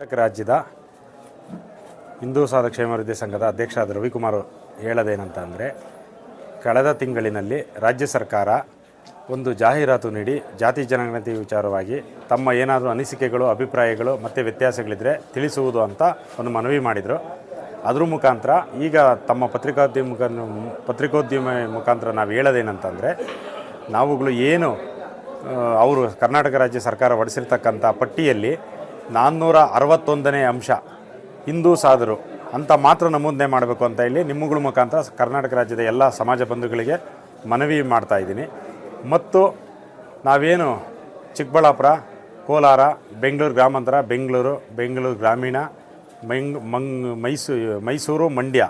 ಕರ್ನಾಟಕ ರಾಜ್ಯದ ಹಿಂದೂ ಸಾಧು ಕ್ಷೇಮಾಭಿವೃದ್ಧಿ ಸಂಘದ ಅಧ್ಯಕ್ಷರಾದ ರವಿಕುಮಾರ್ ಹೇಳೋದೇನಂತ ಅಂದರೆ, ಕಳೆದ ತಿಂಗಳಿನಲ್ಲಿ ರಾಜ್ಯ ಸರ್ಕಾರ ಒಂದು ಜಾಹೀರಾತು ನೀಡಿ ಜಾತಿ ಜನಗಣತಿ ವಿಚಾರವಾಗಿ ತಮ್ಮ ಏನಾದರೂ ಅನಿಸಿಕೆಗಳು, ಅಭಿಪ್ರಾಯಗಳು ಮತ್ತು ವ್ಯತ್ಯಾಸಗಳಿದ್ದರೆ ತಿಳಿಸುವುದು ಅಂತ ಒಂದು ಮನವಿ ಮಾಡಿದರು. ಅದ್ರ ಮುಖಾಂತರ ಈಗ ತಮ್ಮ ಪತ್ರಿಕೋದ್ಯಮ ಮುಖಾಂತರ ನಾವು ಹೇಳೋದೇನಂತಂದರೆ, ನಾವುಗಳು ಏನು ಅವರು ಕರ್ನಾಟಕ ರಾಜ್ಯ ಸರ್ಕಾರ ಹೊರಡಿಸಿರ್ತಕ್ಕಂಥ ಪಟ್ಟಿಯಲ್ಲಿ 461ನೇ ಅಂಶ ಹಿಂದೂ ಸಾಧುರು ಅಂತ ಮಾತ್ರ ನಮೂದನೆ ಮಾಡಬೇಕು ಅಂತ ಹೇಳಿ ನಿಮ್ಮಗಳ ಮುಖಾಂತರ ಕರ್ನಾಟಕ ರಾಜ್ಯದ ಎಲ್ಲ ಸಮಾಜ ಬಂಧುಗಳಿಗೆ ಮನವಿ ಮಾಡ್ತಾಯಿದ್ದೀನಿ. ಮತ್ತು ನಾವೇನು ಚಿಕ್ಕಬಳ್ಳಾಪುರ, ಕೋಲಾರ, ಬೆಂಗಳೂರು ಗ್ರಾಮಾಂತರ, ಬೆಂಗಳೂರು ಗ್ರಾಮೀಣ, ಮೈಸೂರು, ಮಂಡ್ಯ,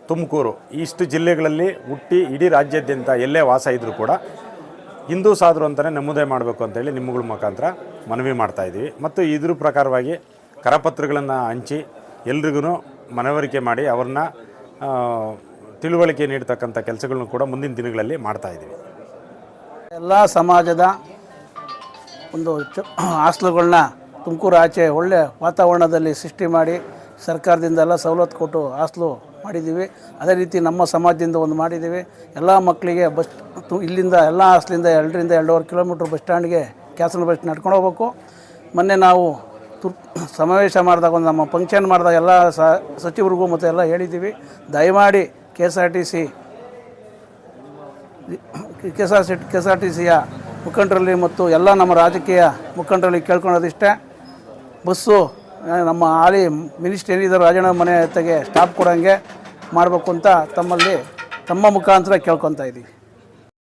ತುಮಕೂರು ಇಷ್ಟು ಜಿಲ್ಲೆಗಳಲ್ಲಿ ಹುಟ್ಟಿ ಇಡೀ ರಾಜ್ಯಾದ್ಯಂತ ಎಲ್ಲೇ ವಾಸ ಇದ್ದರೂ ಕೂಡ ಹಿಂದೂ ಸಾಧುರು ಅಂತಲೇ ನಮೂದೆ ಮಾಡಬೇಕು ಅಂತೇಳಿ ನಿಮ್ಮಗಳ ಮುಖಾಂತರ ಮನವಿ ಮಾಡ್ತಾಯಿದ್ದೀವಿ. ಮತ್ತು ಇದ್ರ ಪ್ರಕಾರವಾಗಿ ಕರಪತ್ರಗಳನ್ನು ಹಂಚಿ ಎಲ್ರಿಗೂ ಮನವರಿಕೆ ಮಾಡಿ ಅವ್ರನ್ನ ತಿಳುವಳಿಕೆ ನೀಡ್ತಕ್ಕಂಥ ಕೆಲಸಗಳನ್ನು ಕೂಡ ಮುಂದಿನ ದಿನಗಳಲ್ಲಿ ಮಾಡ್ತಾಯಿದ್ದೀವಿ. ಎಲ್ಲ ಸಮಾಜದ ಒಂದು ಹಾಸ್ಟೆಲ್ಗಳನ್ನ ತುಮಕೂರು ಆಚೆ ಒಳ್ಳೆಯ ವಾತಾವರಣದಲ್ಲಿ ಸೃಷ್ಟಿ ಮಾಡಿ ಸರ್ಕಾರದಿಂದ ಎಲ್ಲ ಸವಲತ್ತು ಕೊಟ್ಟು ಹಾಸ್ಟೆಲು ಮಾಡಿದ್ದೀವಿ. ಅದೇ ರೀತಿ ನಮ್ಮ ಸಮಾಜದಿಂದ ಒಂದು ಮಾಡಿದ್ದೀವಿ. ಎಲ್ಲ ಮಕ್ಕಳಿಗೆ ಬಸ್ ಇಲ್ಲಿಂದ ಎಲ್ಲ ಹಾಸ್ಟೆಲಿಂದ 2-2.5 ಕಿಲೋಮೀಟ್ರ್ ಬಸ್ ಸ್ಟ್ಯಾಂಡ್ಗೆ ಕ್ಯಾಸಲ್ ಬಸ್ ನಡ್ಕೊಂಡು ಹೋಗ್ಬೇಕು. ಮೊನ್ನೆ ನಾವು ಸಮಾವೇಶ ಮಾಡಿದಾಗ ಒಂದು ನಮ್ಮ ಫಂಕ್ಷನ್ ಮಾಡಿದಾಗ ಎಲ್ಲ ಸಚಿವರಿಗೂ ಮತ್ತು ಎಲ್ಲ ಹೇಳಿದ್ದೀವಿ, ದಯಮಾಡಿ ಕೆ ಎಸ್ ಆರ್ ಟಿ ಸಿಯ ಮುಖಂಡರಲ್ಲಿ ಮತ್ತು ಎಲ್ಲ ನಮ್ಮ ರಾಜಕೀಯ ಮುಖಂಡರಲ್ಲಿ ಕೇಳ್ಕೊಳ್ಳೋದಿಷ್ಟೇ, ಬಸ್ಸು ನಮ್ಮ ಹಾಲಿ ಮಿನಿಸ್ಟರ್ ಏನಿದ್ದಾರೆ ರಾಜಣ್ಣ ಮನೆ ಹತ್ತಿಗೆ ಸ್ಟಾಪ್ ಕೊಡೋಂಗೆ ಮಾಡಬೇಕು ಅಂತ ತಮ್ಮ ಮುಖಾಂತರ ಕೇಳ್ಕೊತಾ ಇದ್ದೀವಿ.